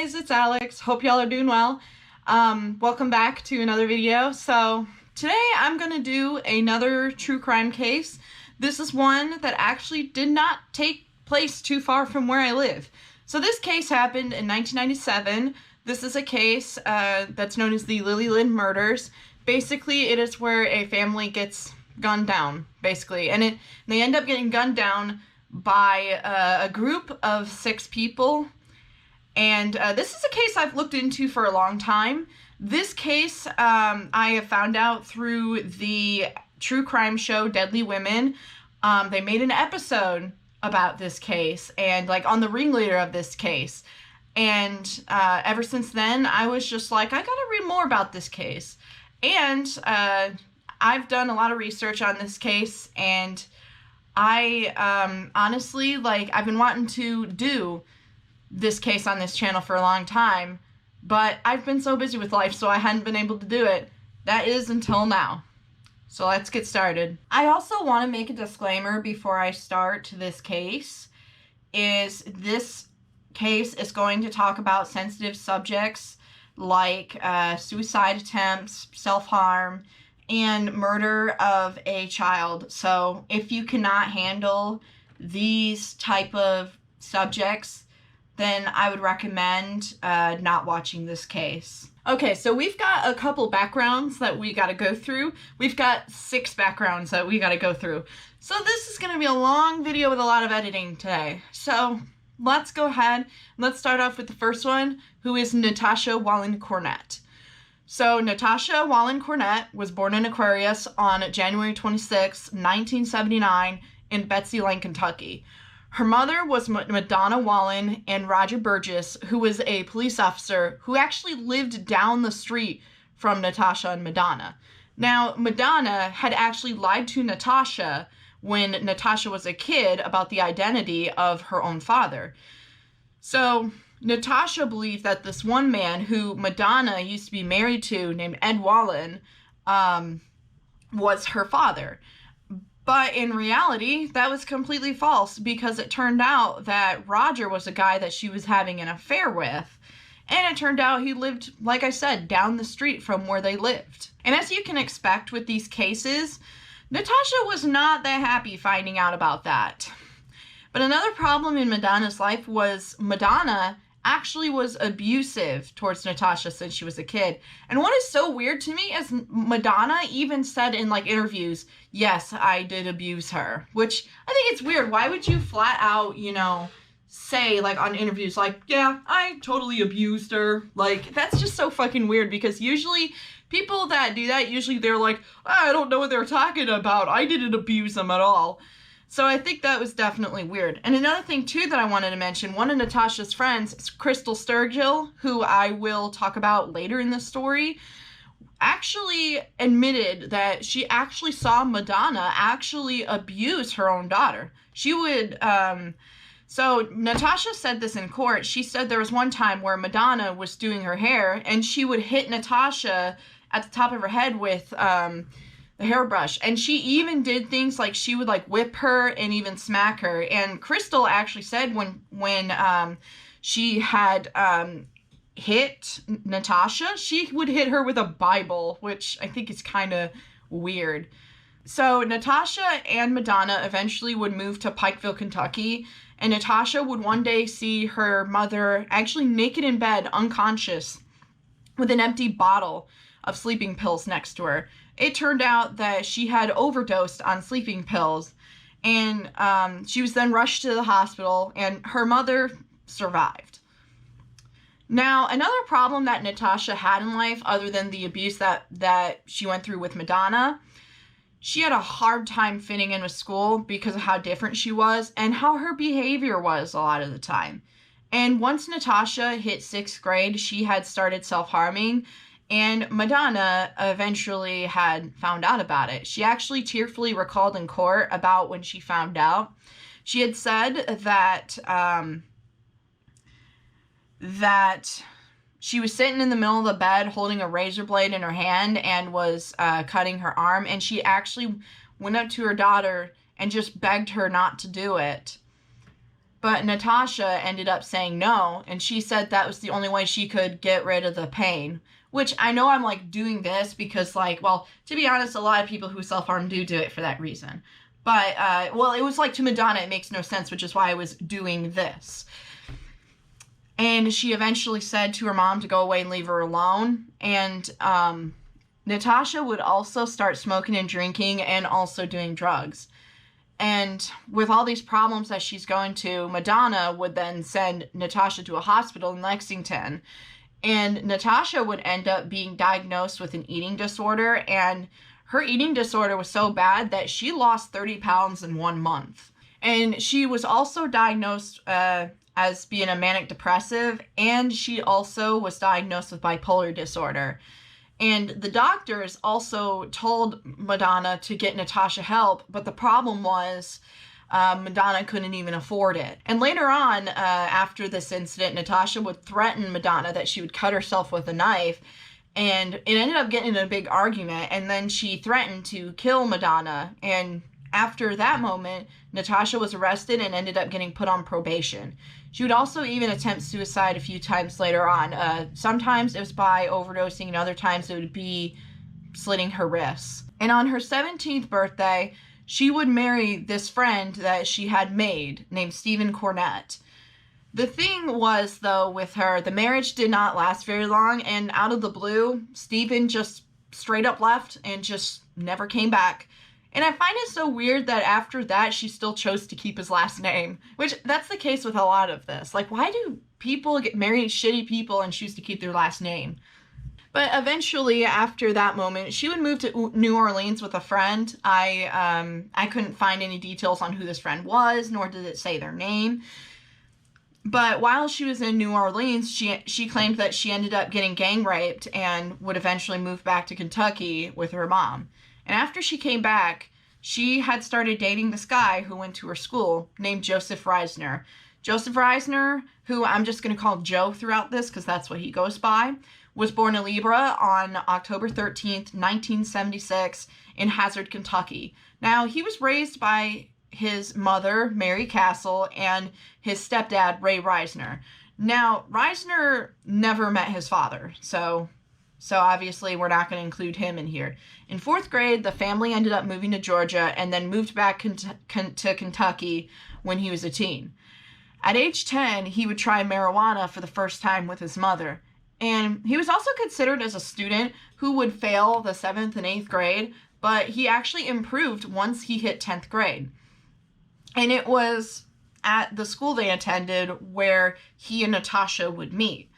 guys, it's Alex. Hope y'all are doing well. Welcome back to another video. So today I'm gonna do another true crime case. This is one that actually did not take place too far from where I live. So this case happened in 1997. This is a case that's known as the Lillelid murders. Basically, it is where a family gets gunned down, basically, and they end up getting gunned down by a group of 6 people. And this is a case I've looked into for a long time. This case I have found out through the true crime show Deadly Women. They made an episode about this case and like on the ringleader of this case. And ever since then, I was just like, I gotta read more about this case. And I've done a lot of research on this case, and I honestly, like, I've been wanting to do this case on this channel for a long time, but I've been so busy with life, so I hadn't been able to do it. That is until now. So let's get started. I also want to make a disclaimer before I start this case, is this case is going to talk about sensitive subjects like suicide attempts, self-harm, and murder of a child. So if you cannot handle these type of subjects, then I would recommend not watching this case. Okay, so we've got a couple backgrounds that we gotta go through. We've got 6 backgrounds that we gotta go through. So this is gonna be a long video with a lot of editing today. So let's go ahead. Let's start off with the first one, who is Natasha Cornett. So Natasha Cornett was born in Aquarius on January 26, 1979 in Betsy Lane, Kentucky. Her mother was Madonna Wallen and Roger Burgess, who was a police officer who actually lived down the street from Natasha and Madonna. Now, Madonna had actually lied to Natasha when Natasha was a kid about the identity of her own father. So Natasha believed that this one man who Madonna used to be married to, named Ed Wallen, was her father. But in reality, that was completely false, because it turned out that Roger was a guy that she was having an affair with. And it turned out he lived, like I said, down the street from where they lived. And as you can expect with these cases, Natasha was not that happy finding out about that. But another problem in Madonna's life was Madonna actually was abusive towards Natasha since she was a kid. And what is so weird to me is Madonna even said in like interviews, yes, I did abuse her, which I think it's weird. Why would you flat out, you know, say like on interviews like, yeah, I totally abused her? Like, that's just so fucking weird, because usually people that do that, usually they're like, I don't know what they're talking about. I didn't abuse them at all. So I think that was definitely weird. And another thing, too, that I wanted to mention, one of Natasha's friends, Crystal Sturgill, who I will talk about later in the story, actually admitted that she actually saw Madonna actually abuse her own daughter. She would, so Natasha said this in court. She said there was one time where Madonna was doing her hair, and she would hit Natasha at the top of her head with, the hairbrush, and she even did things like she would like whip her and even smack her. And Crystal actually said when she had hit Natasha, she would hit her with a Bible, which I think is kind of weird. So Natasha and Madonna eventually would move to Pikeville, Kentucky, and Natasha would one day see her mother actually naked in bed, unconscious, with an empty bottle of sleeping pills next to her. It turned out that she had overdosed on sleeping pills, and she was then rushed to the hospital, and her mother survived. Now, another problem that Natasha had in life, other than the abuse that she went through with Madonna, she had a hard time fitting in with school because of how different she was and how her behavior was a lot of the time. And once Natasha hit 6th grade, she had started self-harming, and Madonna eventually had found out about it. She actually tearfully recalled in court about when she found out. She had said that she was sitting in the middle of the bed holding a razor blade in her hand and was cutting her arm, and she actually went up to her daughter and just begged her not to do it. But Natasha ended up saying no, and she said that was the only way she could get rid of the pain. Which I know I'm like doing this because, like, well, to be honest, a lot of people who self-harm do it for that reason. But, well, it was like to Madonna, it makes no sense, which is why I was doing this. And she eventually said to her mom to go away and leave her alone. And Natasha would also start smoking and drinking and also doing drugs. And with all these problems that she's going to, Madonna would then send Natasha to a hospital in Lexington. And Natasha would end up being diagnosed with an eating disorder. And her eating disorder was so bad that she lost 30 pounds in 1 month. And she was also diagnosed as being a manic depressive. And she also was diagnosed with bipolar disorder. And the doctors also told Madonna to get Natasha help, but the problem was Madonna couldn't even afford it. And later on, after this incident, Natasha would threaten Madonna that she would cut herself with a knife, and it ended up getting in a big argument, and then she threatened to kill Madonna. And after that moment, Natasha was arrested and ended up getting put on probation. She would also even attempt suicide a few times later on. Sometimes it was by overdosing, and other times it would be slitting her wrists. And on her 17th birthday, she would marry this friend that she had made named Stephen Cornett. The thing was, though, with her, the marriage did not last very long, and out of the blue, Stephen just straight up left and just never came back. And I find it so weird that after that, she still chose to keep his last name. Which, that's the case with a lot of this. Like, why do people get married shitty people and choose to keep their last name? But eventually, after that moment, she would move to New Orleans with a friend. I couldn't find any details on who this friend was, nor did it say their name. But while she was in New Orleans, she claimed that she ended up getting gang raped and would eventually move back to Kentucky with her mom. And after she came back, she had started dating this guy who went to her school named Joseph Reisner. Joseph Reisner, who I'm just going to call Joe throughout this because that's what he goes by, was born in Libra on October 13th, 1976 in Hazard, Kentucky. Now, he was raised by his mother, Mary Castle, and his stepdad, Ray Reisner. Now, Reisner never met his father, so obviously we're not going to include him in here. In 4th grade, the family ended up moving to Georgia and then moved back to Kentucky when he was a teen. At age 10, he would try marijuana for the first time with his mother. And he was also considered as a student who would fail the 7th and 8th grade, but he actually improved once he hit 10th grade. And it was at the school they attended where he and Natasha would meet.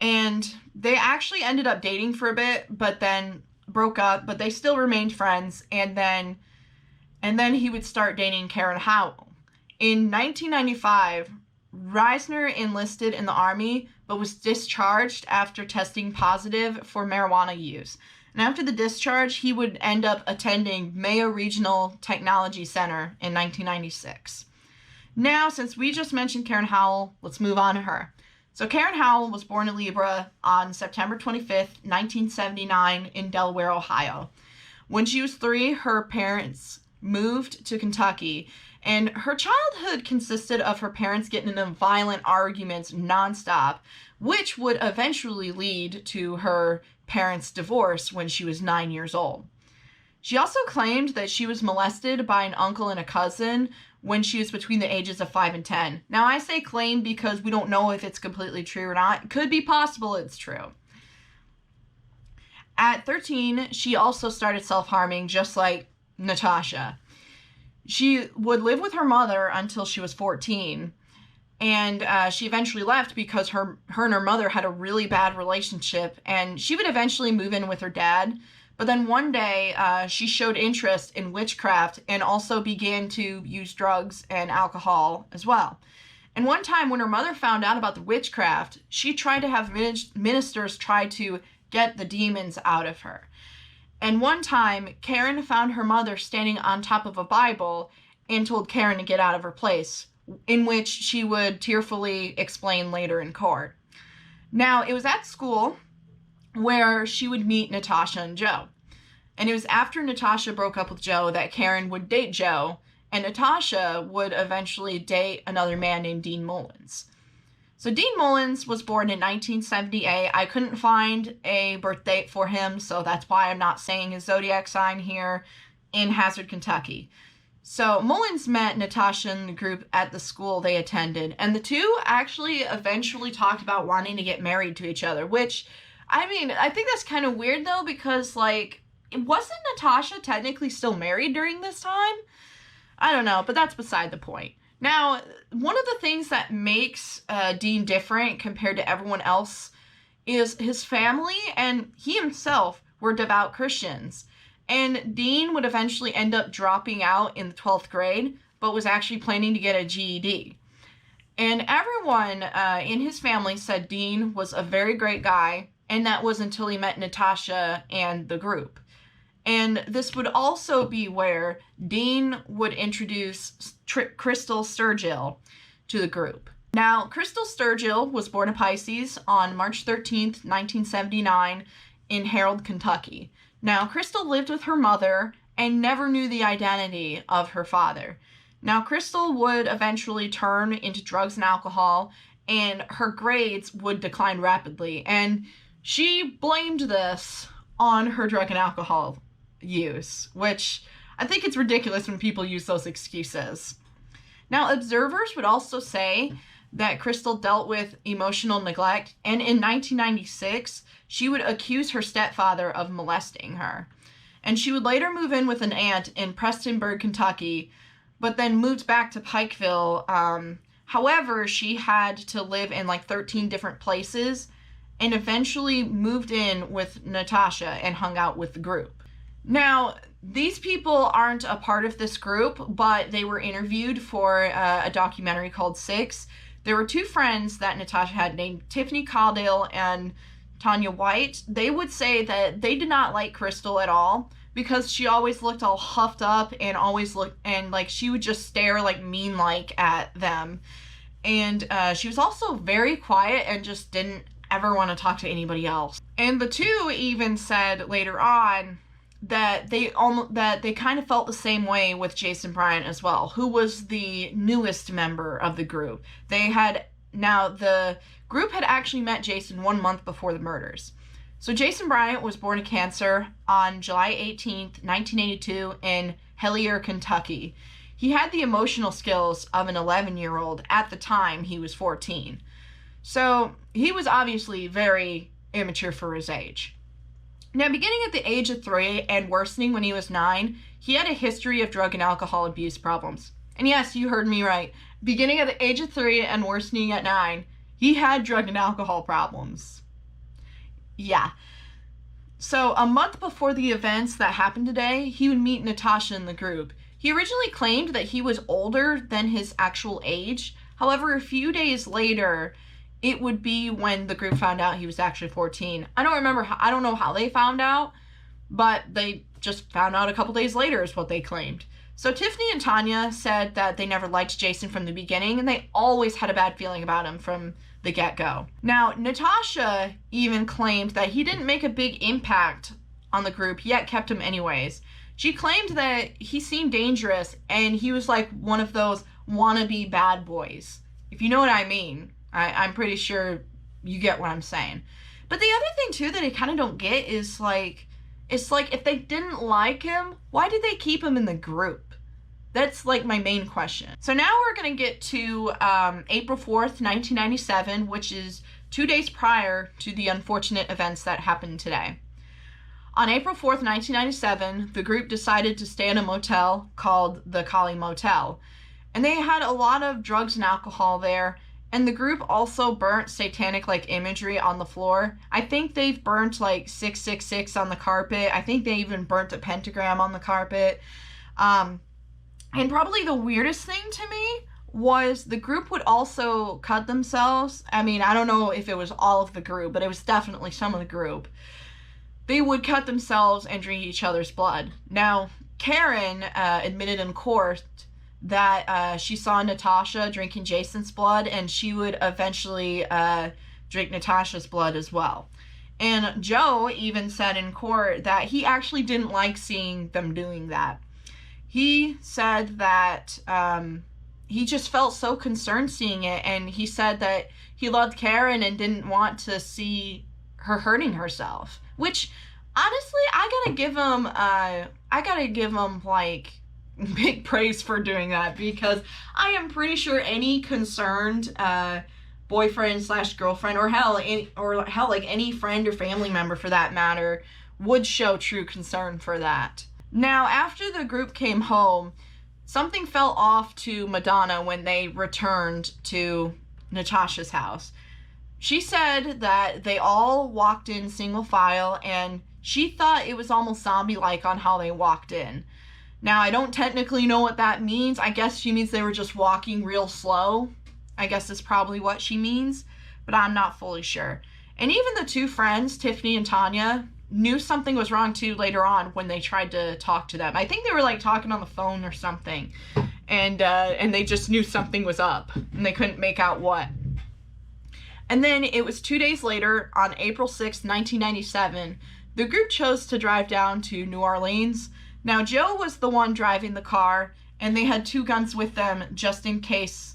And they actually ended up dating for a bit, but then broke up, but they still remained friends. And then he would start dating Karen Howell. In 1995, Reisner enlisted in the Army, but was discharged after testing positive for marijuana use. And after the discharge, he would end up attending Mayo Regional Technology Center in 1996. Now, since we just mentioned Karen Howell, let's move on to her. So Karen Howell was born in Libra on September 25th, 1979 in Delaware, Ohio. When she was 3, her parents moved to Kentucky, and her childhood consisted of her parents getting into violent arguments nonstop, which would eventually lead to her parents' divorce when she was 9 years old. She also claimed that she was molested by an uncle and a cousin when she was between the ages of 5 and 10. Now, I say claim because we don't know if it's completely true or not. It could be possible it's true. At 13, she also started self-harming, just like Natasha. She would live with her mother until she was 14, and she eventually left because her and her mother had a really bad relationship, and she would eventually move in with her dad. But then one day, she showed interest in witchcraft and also began to use drugs and alcohol as well. And one time when her mother found out about the witchcraft, she tried to have ministers try to get the demons out of her. And one time, Karen found her mother standing on top of a Bible and told Karen to get out of her place, in which she would tearfully explain later in court. Now, it was at school where she would meet Natasha and Joe. And it was after Natasha broke up with Joe that Karen would date Joe, and Natasha would eventually date another man named Dean Mullins. So Dean Mullins was born in 1978. I couldn't find a birth date for him, so that's why I'm not saying his zodiac sign here, in Hazard, Kentucky. So Mullins met Natasha in the group at the school they attended, and the two actually eventually talked about wanting to get married to each other, which, I mean, I think that's kind of weird though, because like, wasn't Natasha technically still married during this time? I don't know, but that's beside the point. Now, one of the things that makes Dean different compared to everyone else is his family, and he himself were devout Christians. And Dean would eventually end up dropping out in the 12th grade, but was actually planning to get a GED. And everyone in his family said Dean was a very great guy, and that was until he met Natasha and the group. And this would also be where Dean would introduce Crystal Sturgill to the group. Now, Crystal Sturgill was born a Pisces on March 13th, 1979 in Harold, Kentucky. Now, Crystal lived with her mother and never knew the identity of her father. Now, Crystal would eventually turn into drugs and alcohol, and her grades would decline rapidly. And she blamed this on her drug and alcohol use, which I think it's ridiculous when people use those excuses. Now, observers would also say that Crystal dealt with emotional neglect, and in 1996, she would accuse her stepfather of molesting her. And she would later move in with an aunt in Prestonburg, Kentucky, but then moved back to Pikeville. However, she had to live in like 13 different places and eventually moved in with Natasha and hung out with the group. Now, these people aren't a part of this group, but they were interviewed for a documentary called Six. There were two friends that Natasha had named Tiffany Caudill and Tanya White. They would say that they did not like Crystal at all because she always looked all huffed up and always looked, and like she would just stare like mean-like at them. And she was also very quiet and just didn't ever want to talk to anybody else. And the two even said later on that they kind of felt the same way with Jason Bryant as well, who was the newest member of the group. The group had actually met Jason 1 month before the murders. So Jason Bryant was born of cancer on July 18th, 1982 in Hellier, Kentucky. He had the emotional skills of an 11-year-old at the time he was 14. So he was obviously very immature for his age. Now, beginning at the age of 3 and worsening when he was 9, he had a history of drug and alcohol abuse problems. And yes, you heard me right. Beginning at the age of 3 and worsening at 9, he had drug and alcohol problems. Yeah. So a month before the events that happened today, he would meet Natasha in the group. He originally claimed that he was older than his actual age. However, a few days later, it would be when the group found out he was actually 14. I don't know how they found out, but they just found out a couple days later is what they claimed. So Tiffany and Tanya said that they never liked Jason from the beginning, and they always had a bad feeling about him from the get-go. Now, Natasha even claimed that he didn't make a big impact on the group, yet kept him anyways. She claimed that he seemed dangerous, and he was like one of those wannabe bad boys. If you know what I mean. I'm pretty sure you get what I'm saying. But the other thing, too, that I kind of don't get is, like, it's like, if they didn't like him, why did they keep him in the group? That's, like, my main question. So now we're going to get to April 4th, 1997, which is 2 days prior to the unfortunate events that happened today. On April 4th, 1997, the group decided to stay in a motel called the Kali Motel. And they had a lot of drugs and alcohol there. And the group also burnt satanic-like imagery on the floor. I think they've burnt like 666 on the carpet. I think they even burnt a pentagram on the carpet. And probably the weirdest thing to me was the group would also cut themselves. I mean, I don't know if it was all of the group, but it was definitely some of the group. They would cut themselves and drink each other's blood. Now, Karen admitted in court that she saw Natasha drinking Jason's blood, and she would eventually drink Natasha's blood as well. And Joe even said in court that he actually didn't like seeing them doing that. he said that he just felt so concerned seeing it, and he said that he loved Karen and didn't want to see her hurting herself. Which, honestly, I gotta give him like big praise for doing that, because I am pretty sure any concerned boyfriend slash girlfriend, or hell, like any friend or family member for that matter, would show true concern for that. Now, after the group came home, something fell off to Madonna when they returned to Natasha's house. She said that they all walked in single file, and she thought it was almost zombie-like on how they walked in. Now, I don't technically know what that means. I guess she means they were just walking real slow. I guess is probably what she means, but I'm not fully sure. And even the two friends, Tiffany and Tanya, knew something was wrong too later on when they tried to talk to them. I think they were like talking on the phone or something, and they just knew something was up, and they couldn't make out what. And then it was 2 days later, on April 6, 1997, the group chose to drive down to New Orleans. Now, Joe was the one driving the car, and they had 2 guns with them just in case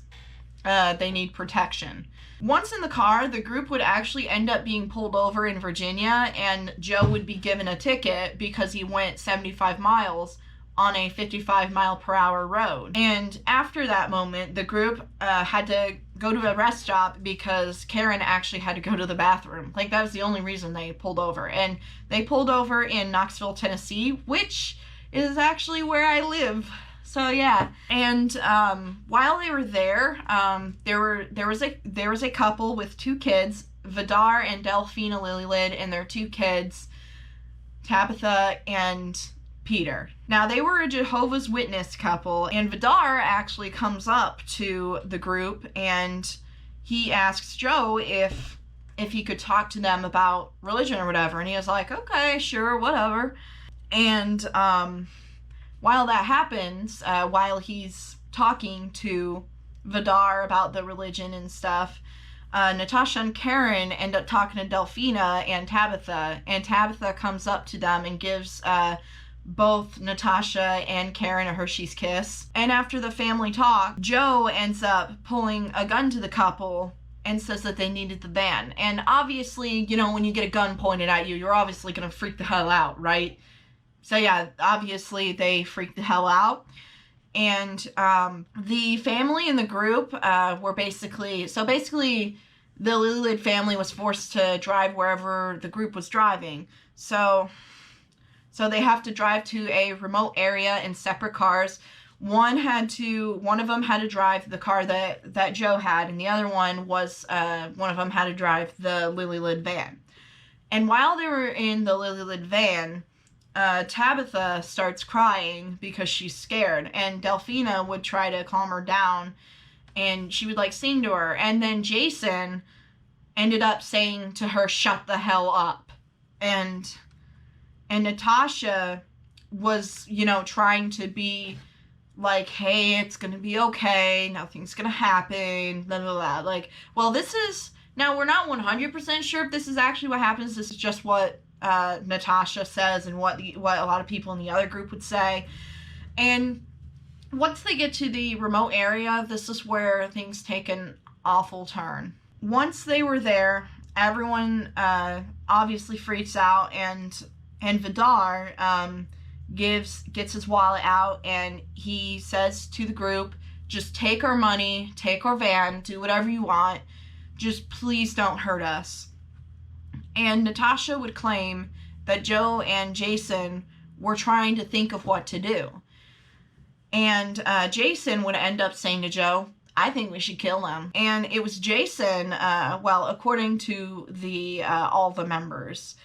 they need protection. Once in the car, the group would actually end up being pulled over in Virginia, and Joe would be given a ticket because he went 75 miles on a 55-mile-per-hour road. And after that moment, the group had to go to a rest stop because Karen actually had to go to the bathroom. Like, that was the only reason they pulled over. And they pulled over in Knoxville, Tennessee, which is actually where I live. So yeah. And while they were there, there was a couple with 2 kids, Vidar and Delphina Lillelid, and their 2 kids, Tabitha and Peter. Now, they were a Jehovah's Witness couple, and Vidar actually comes up to the group, and he asks Joe if he could talk to them about religion or whatever, and he was like, okay, sure, whatever. And while that happens, while he's talking to Vidar about the religion and stuff, Natasha and Karen end up talking to Delphina and Tabitha comes up to them and gives both Natasha and Karen a Hershey's Kiss. And after the family talk, Joe ends up pulling a gun to the couple and says that they needed the van. And obviously, you know, when you get a gun pointed at you, you're obviously gonna freak the hell out, right? So yeah, obviously they freaked the hell out. And the family and the group were basically the Lillelid family was forced to drive wherever the group was driving. So they have to drive to a remote area in separate cars. One of them had to drive the car that Joe had, and the other one of them had to drive the Lillelid van. And while they were in the Lillelid van, Tabitha starts crying because she's scared, and Delphina would try to calm her down, and she would like sing to her, and then Jason ended up saying to her, shut the hell up. And Natasha was, you know, trying to be like, hey, it's gonna be okay, nothing's gonna happen, blah blah blah. Like, well, this is, now we're not 100% sure if this is actually what happens. This is just what Natasha says and what a lot of people in the other group would say. And once they get to the remote area, this is where things take an awful turn. Once they were there, everyone obviously freaks out, and Vidar gets his wallet out, and he says to the group, just take our money, take our van, do whatever you want, just please don't hurt us. And Natasha would claim that Joe and Jason were trying to think of what to do. And Jason would end up saying to Joe, I think we should kill him. And it was Jason, well, according to all the members,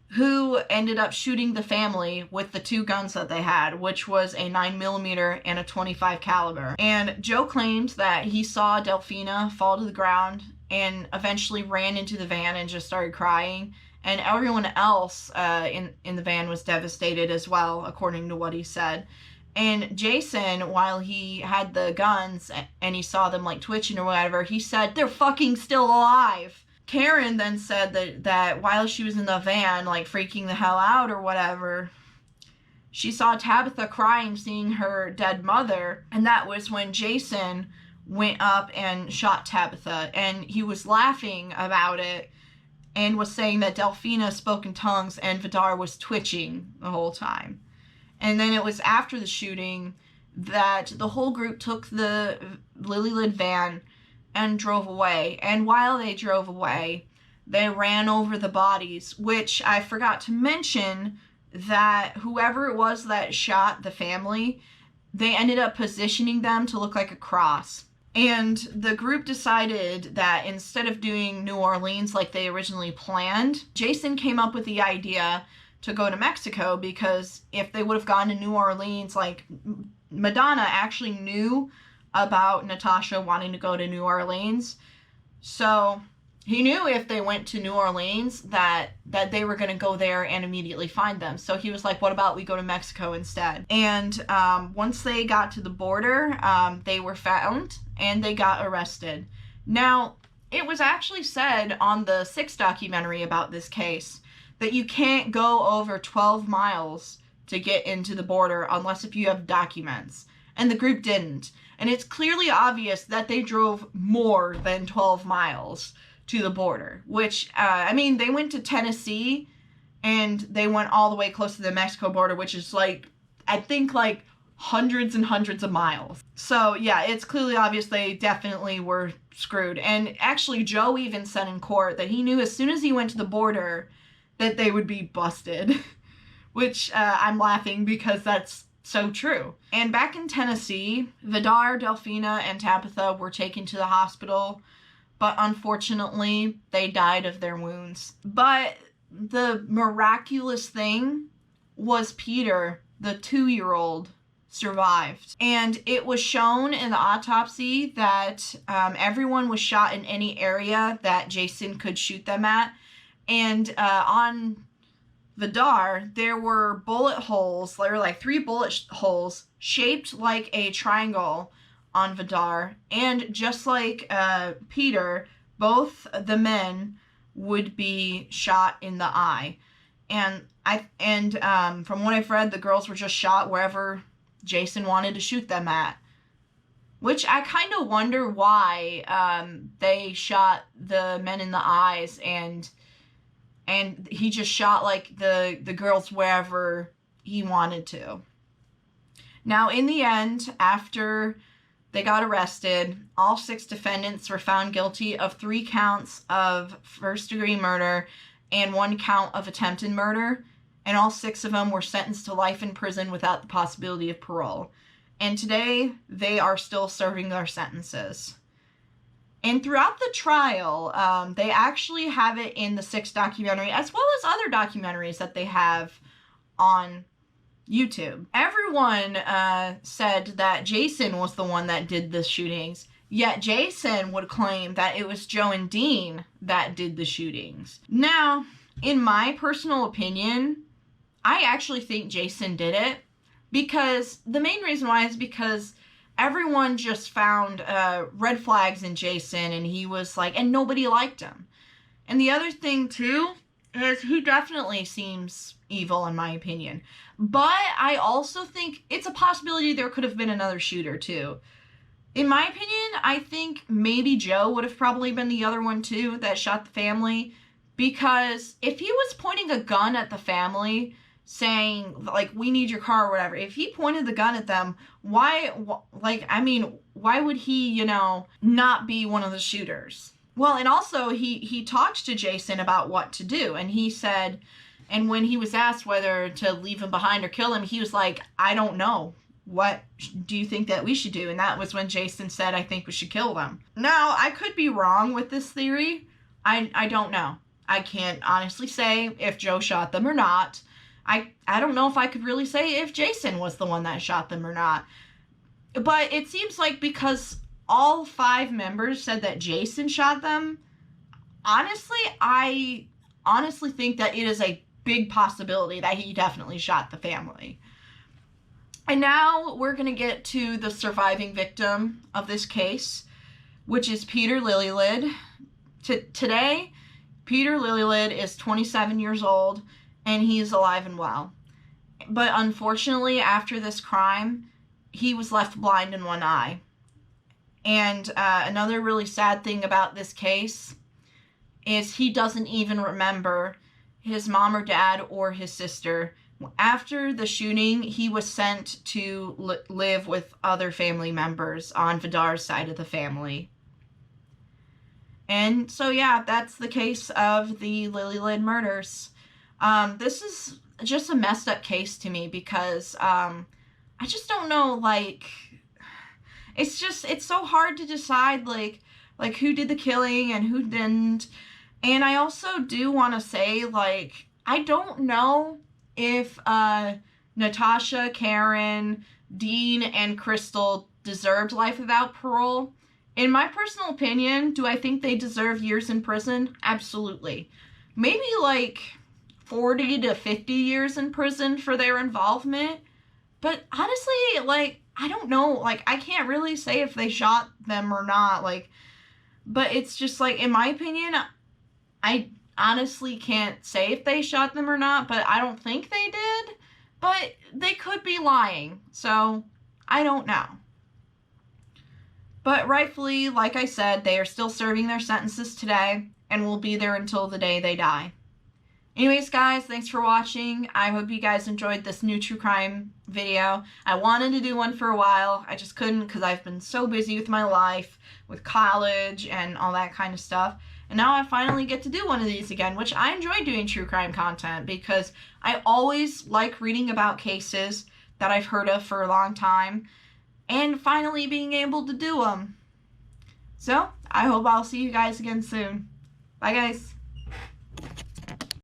who ended up shooting the family with the 2 guns that they had, which was a 9mm and a .25 caliber. And Joe claimed that he saw Delphina fall to the ground and eventually ran into the van and just started crying. And everyone else in the van was devastated as well, according to what he said. And Jason, while he had the guns and he saw them like twitching or whatever, he said, they're fucking still alive. Karen then said that while she was in the van, like freaking the hell out or whatever, she saw Tabitha crying, seeing her dead mother, and that was when Jason went up and shot Tabitha, and he was laughing about it and was saying that Delphina spoke in tongues and Vidar was twitching the whole time. And then it was after the shooting that the whole group took the Lillelid van and drove away. And while they drove away, they ran over the bodies, which I forgot to mention that whoever it was that shot the family, they ended up positioning them to look like a cross. And the group decided that instead of doing New Orleans like they originally planned, Jason came up with the idea to go to Mexico, because if they would have gone to New Orleans, like, Madonna actually knew about Natasha wanting to go to New Orleans. So he knew if they went to New Orleans that they were going to go there and immediately find them. So he was like, what about we go to Mexico instead? And once they got to the border, they were found and they got arrested. Now, it was actually said on the 6 documentary about this case that you can't go over 12 miles to get into the border unless if you have documents. And the group didn't. And it's clearly obvious that they drove more than 12 miles to the border, which, I mean, they went to Tennessee and they went all the way close to the Mexico border, which is like, I think like hundreds and hundreds of miles. So yeah, it's clearly obvious they definitely were screwed. And actually Joe even said in court that he knew as soon as he went to the border that they would be busted, which I'm laughing because that's so true. And back in Tennessee, Vidar, Delphina, and Tabitha were taken to the hospital, but unfortunately, they died of their wounds. But the miraculous thing was Peter, the 2-year-old, survived. And it was shown in the autopsy that everyone was shot in any area that Jason could shoot them at. And on Vidar, there were bullet holes, there were like 3 bullet holes shaped like a triangle on Vidar, and just like Peter, both the men would be shot in the eye. And from what I've read, the girls were just shot wherever Jason wanted to shoot them at. Which I kind of wonder why they shot the men in the eyes, and he just shot like the girls wherever he wanted to. Now, in the end, after they got arrested, all 6 defendants were found guilty of 3 counts of first-degree murder and 1 count of attempted murder, and all 6 of them were sentenced to life in prison without the possibility of parole. And today, they are still serving their sentences. And throughout the trial, they actually have it in the 6 documentary, as well as other documentaries that they have on YouTube. Everyone said that Jason was the one that did the shootings, yet Jason would claim that it was Joe and Dean that did the shootings. Now, in my personal opinion, I actually think Jason did it, because the main reason why is because everyone just found red flags in Jason, and he was like, and nobody liked him. And the other thing too is he definitely seems evil in my opinion. But I also think it's a possibility there could have been another shooter too. In my opinion, I think maybe Joe would have probably been the other one too that shot the family, because if he was pointing a gun at the family saying, like, we need your car or whatever, if he pointed the gun at them, why would he, you know, not be one of the shooters? Well, and also he talked to Jason about what to do, and he said, and when he was asked whether to leave him behind or kill him, he was like, I don't know. What do you think that we should do? And that was when Jason said, I think we should kill them. Now, I could be wrong with this theory. I don't know. I can't honestly say if Joe shot them or not. I don't know if I could really say if Jason was the one that shot them or not. But it seems like because all 5 members said that Jason shot them, honestly, I honestly think that it is a big possibility that he definitely shot the family. And now we're going to get to the surviving victim of this case, which is Peter Lillelid. Today, Peter Lillelid is 27 years old, and he is alive and well. But unfortunately, after this crime, he was left blind in one eye. And another really sad thing about this case is he doesn't even remember his mom or dad or his sister. After the shooting, he was sent to live with other family members on Vidar's side of the family. And so, yeah, that's the case of the Lillelid murders. This is just a messed up case to me because I just don't know, like, it's so hard to decide, like who did the killing and who didn't. And I also do want to say, like, I don't know if Natasha, Karen, Dean, and Crystal deserved life without parole. In my personal opinion, do I think they deserve years in prison? Absolutely. Maybe like 40 to 50 years in prison for their involvement. But honestly, like, I don't know. Like, I can't really say if they shot them or not. Like, but it's just like, in my opinion, I honestly can't say if they shot them or not, but I don't think they did. But they could be lying, so I don't know. But rightfully, like I said, they are still serving their sentences today and will be there until the day they die. Anyways, guys, thanks for watching. I hope you guys enjoyed this new true crime video. I wanted to do one for a while. I just couldn't because I've been so busy with my life, with college and all that kind of stuff. And now I finally get to do one of these again, which I enjoy doing true crime content because I always like reading about cases that I've heard of for a long time and finally being able to do them. So, I hope I'll see you guys again soon. Bye, guys.